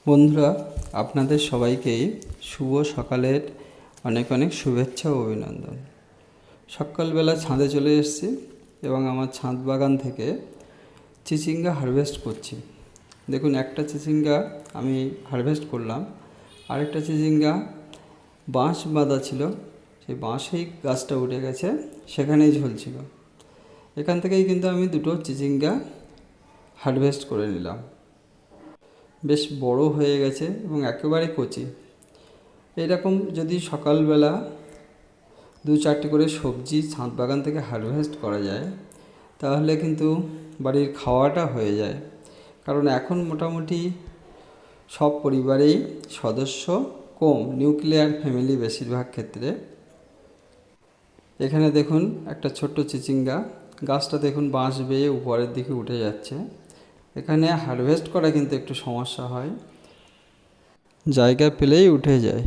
বন্ধুরা, আপনাদের সবাইকেই শুভ সকালের অনেক অনেক শুভেচ্ছা ও অভিনন্দন। সকালবেলা ছাদে চলে এসেছি এবং আমার ছাদ বাগান থেকে চিচিঙ্গা হারভেস্ট করছি। দেখুন, একটা চিচিঙ্গা আমি হারভেস্ট করলাম, আরেকটা চিচিঙ্গা বাঁশ বাঁধা ছিল, সেই বাঁশেই গাছটা উঠে গেছে, সেখানেই ঝুলছিল। এখান থেকেই কিন্তু আমি দুটো চিচিঙ্গা হারভেস্ট করে নিলাম। বেশ বড় হয়ে গেছে এবং একেবারে কচি। এরকম যদি সকালবেলা 2-4টে করে সবজি ছাদ বাগান থেকে হারভেস্ট করা যায়, তাহলে কিন্তু বাড়ির খাওয়াটা হয়ে যায়। কারণ এখন মোটামুটি সব পরিবারেই সদস্য কম, নিউক্লিয়ার ফ্যামিলি বেশিরভাগ ক্ষেত্রে। এখানে দেখুন একটা ছোট্ট চিচিঙ্গা, গাছটা দেখুন বাঁশ বেয়ে উপরের দিকে উঠে যাচ্ছে। এখানে হারভেস্ট করা কিন্তু একটু সমস্যা হয়, জায়গা পেলেই উঠে যায়।